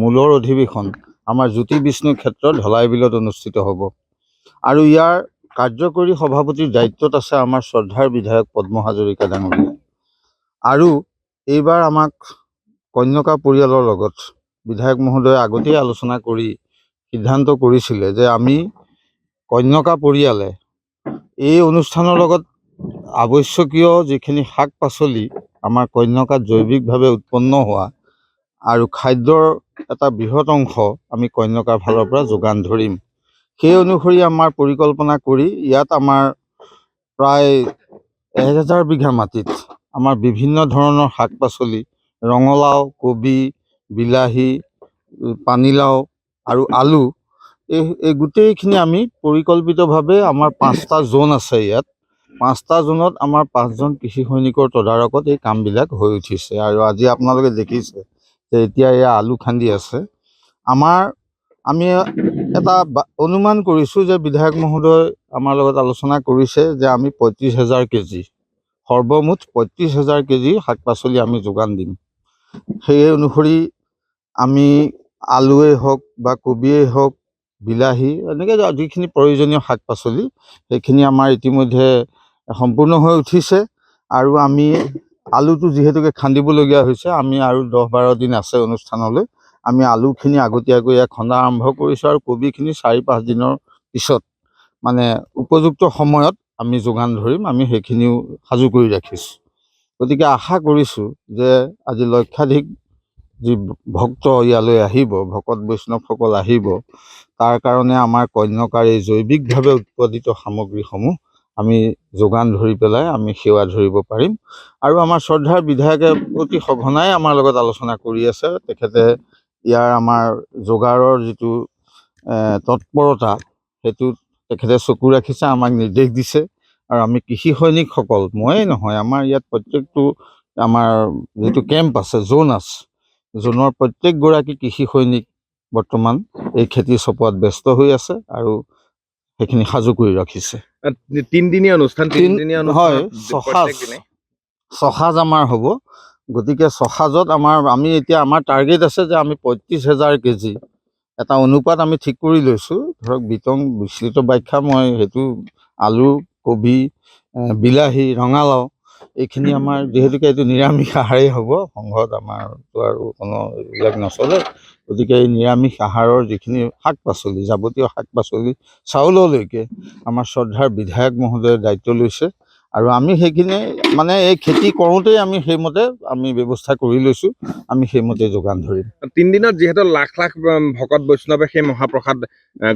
মূলৰ অধিৱেশন আমাৰ জ্যোতি বিষ্ণু ক্ষেত্ৰত ঢলাই বিলত অনুষ্ঠিত হ'ব। আৰু ইয়াৰ কাৰ্যকৰী সভাপতিৰ দায়িত্বত আছে আমাৰ শ্ৰদ্ধাৰ বিধায়ক পদ্ম হাজৰিকা ডাঙৰীয়া। আৰু এইবাৰ আমাক কন্যকা পৰিয়ালৰ লগত বিধায়ক মহোদয়ে আগতেই আলোচনা কৰি সিদ্ধান্ত কৰিছিলে যে আমি কন্যকা পৰিয়ালে এই অনুষ্ঠানৰ লগত আৱশ্যকীয় যিখিনি শাক পাচলি আমাৰ কন্যকাত জৈৱিকভাৱে উৎপন্ন হোৱা আৰু খাদ্যৰ এটা বৃহৎ অংশ আমি কন্যকাৰ ফালৰ পৰা যোগান ধৰিম। সেই অনুসৰি আমাৰ পৰিকল্পনা কৰি ইয়াত আমাৰ প্ৰায় 1000 বিঘা মাটিত আমাৰ বিভিন্ন ধৰণৰ শাক পাচলি ৰঙালাও, কবি, বিলাহী, পানীলাও আৰু আলু এই গোটেইখিনি আমি পৰিকল্পিতভাৱে আমাৰ 5টা জোন আছে। ইয়াত 5টা জোনত আমাৰ 5জন কৃষি সৈনিকৰ তদাৰকত এই কামবিলাক হৈ উঠিছে। আৰু আজি আপোনালোকে দেখিছে যে এতিয়া এয়া আলু খান্দি আছে। আমি এটা অনুমান কৰিছোঁ যে বিধায়ক মহোদয় আমাৰ লগত আলোচনা কৰিছে যে আমি 35,000 কেজি সৰ্বমুঠ 35,000 কেজি শাক পাচলি আমি যোগান দিম। সেই অনুসৰি আমি আলুৱেই হওক বা কবিয়েই হওক, বিলাহী, এনেকৈ যিখিনি প্ৰয়োজনীয় শাক পাচলি সেইখিনি আমাৰ ইতিমধ্যে সম্পূৰ্ণ হৈ উঠিছে। আৰু আমি আলুটো যিহেতুকে খান্দিবলগীয়া হৈছে, আমি আৰু 10-12 দিন আছে অনুষ্ঠানলৈ। আমি আলুখিনি আগতীয়াকৈ খন্দা আৰম্ভ কৰিছোঁ আৰু কবিখিনি 4-5 দিনৰ পিছত মানে উপযুক্ত সময়ত আমি যোগান ধৰিম। আমি সেইখিনিও সাজু কৰি ৰাখিছোঁ। গতিকে আশা কৰিছোঁ যে আজি লক্ষাধিক যি ভক্ত ইয়ালৈ আহিব, ভকত বৈষ্ণৱসকল আহিব, তাৰ কাৰণে আমাৰ কন্যকাৰ এই জৈৱিকভাৱে উৎপাদিত সামগ্ৰীসমূহ আমি যোগান ধৰি পেলাই আমি সেৱা ধৰিব পাৰিম। আৰু আমাৰ শ্ৰদ্ধাৰ বিধায়কে অতি সঘনাই আমাৰ লগত আলোচনা কৰি আছে। তেখেতে ইয়াৰ আমাৰ যোগাৰৰ যিটো তৎপৰতা সেইটো তেখেতে চকু ৰাখিছে, আমাক নিৰ্দেশ দিছে। আৰু আমি কৃষি সৈনিকসকল, ময়েই নহয়, আমাৰ ইয়াত প্ৰত্যেকটো আমাৰ যিটো কেম্প আছে, জোন আছে, জোনৰ প্ৰত্যেকগৰাকী কৃষি সৈনিক বৰ্তমান এই খেতি চপোৱাত ব্যস্ত হৈ আছে আৰু সেইখিনি সাজু কৰি ৰাখিছে। 3দিনীয়া অনুষ্ঠান হয়, ছসাজ আমাৰ হ'ব। গতিকে ছসাজত আমি এতিয়া আমাৰ টাৰ্গেট আছে যে আমি 35,000 কেজি এটা অনুপাত আমি ঠিক কৰি লৈছোঁ। ধৰক বিস্তৃত ব্যাখ্যা মই সেইটো আলু, কবি, বিলাহী, ৰঙালাও এইখিনি আমাৰ যিহেতুকে এইটো নিৰামিষ আহাৰেই হ'ব। সংঘত আমাৰতো আৰু কোনো এইবিলাক নচলে। গতিকে এই নিৰামিষ আহাৰৰ যিখিনি শাক পাচলি, যাৱতীয় শাক পাচলি চাউললৈকে আমাৰ শ্ৰদ্ধাৰ বিধায়ক মহোদয়ে দায়িত্ব লৈছে। আৰু আমি সেইখিনি মানে এই খেতি কৰোঁতেই আমি সেইমতে আমি ব্যৱস্থা কৰি লৈছোঁ। আমি সেইমতে যোগান ধৰিম। 3 দিনত যিহেতু লাখ লাখ ভকত বৈষ্ণৱে সেই মহাপ্ৰসাদ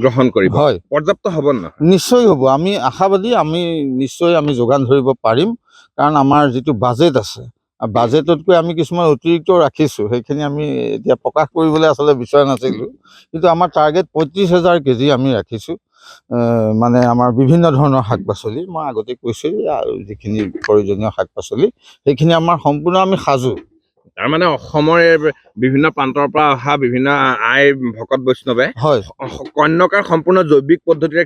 গ্ৰহণ কৰিব, হয়, পৰ্যাপ্ত হ'ব ন? নিশ্চয় হ'ব। আমি আশাবাদী, আমি নিশ্চয় যোগান ধৰিব পাৰিম। কাৰণ আমাৰ যিটো বাজেট আছে, বাজেটতকৈ আমি কিছুমান অতিৰিক্ত ৰাখিছোঁ। সেইখিনি আমি এতিয়া প্ৰকাশ কৰিবলৈ আচলতে বিচৰা নাছিলোঁ। কিন্তু আমাৰ টাৰ্গেট 35,000 কেজি আমি ৰাখিছোঁ। মানে আমাৰ বিভিন্ন ধৰণৰ শাক পাচলি মই আগতে কৈছোঁ, আৰু যিখিনি প্ৰয়োজনীয় শাক পাচলি সেইখিনি আমাৰ সম্পূৰ্ণ আমি সাজু। তাৰমানে অসমৰ বিভিন্ন প্ৰান্তৰ পৰা অহা বিভিন্ন আই ভকত বৈষ্ণৱে হয়, কন্যকাৰ সম্পূৰ্ণ জৈৱিক পদ্ধতিৰে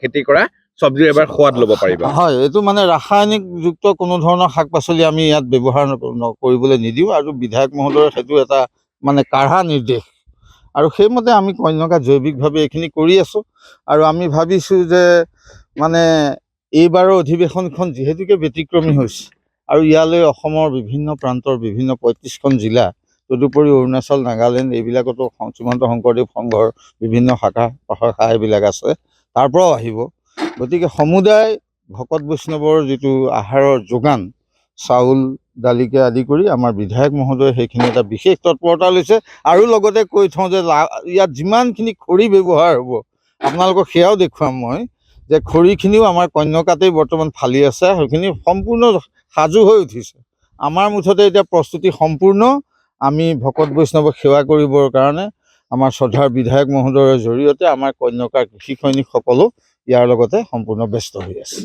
খেতি কৰা চব্জিৰ এবাৰ সোৱাদ ল'ব পাৰিব। হয়, এইটো মানে ৰাসায়নিকযুক্ত কোনো ধৰণৰ শাক পাচলি আমি ইয়াত ব্যৱহাৰ কৰিবলৈ নিদিওঁ। আৰু বিধায়ক মহোদয়ৰ সেইটো এটা মানে কাঢ়া নিৰ্দেশ। আৰু সেইমতে আমি কন্যকা জৈৱিকভাৱে এইখিনি কৰি আছোঁ। আৰু আমি ভাবিছোঁ যে মানে এইবাৰৰ অধিৱেশনখন যিহেতুকে ব্যতিক্ৰমী হৈছে আৰু ইয়ালৈ অসমৰ বিভিন্ন প্ৰান্তৰ বিভিন্ন 35খন জিলা, তদুপৰি অৰুণাচল, নাগালেণ্ড এইবিলাকতো শ্ৰীমন্ত শংকৰদেৱ সংঘৰ বিভিন্ন শাখা প্ৰশাখা এইবিলাক আছে, তাৰ পৰাও আহিব। গতিকে সমুদায় ভকত বৈষ্ণৱৰ যিটো আহাৰৰ যোগান, চাউল দালিকে আদি কৰি আমাৰ বিধায়ক মহোদয়ে সেইখিনি এটা বিশেষ তৎপৰতা লৈছে। আৰু লগতে কৈ থওঁ যে ইয়াত যিমানখিনি খৰি ব্যৱহাৰ হ'ব আপোনালোকক সেয়াও দেখুৱাম মই, যে খৰিখিনিও আমাৰ কন্যকাতেই বৰ্তমান ফালি আছে। সেইখিনি সম্পূৰ্ণ সাজু হৈ উঠিছে। আমাৰ মুঠতে এতিয়া প্ৰস্তুতি সম্পূৰ্ণ। আমি ভকত বৈষ্ণৱক সেৱা কৰিবৰ কাৰণে আমাৰ শ্ৰদ্ধাৰ বিধায়ক মহোদয়ৰ জৰিয়তে আমাৰ কন্যকাৰ কৃষি সৈনিকসকলো ইয়াৰ লগতে সম্পূৰ্ণ ব্যস্ত হৈ আছে।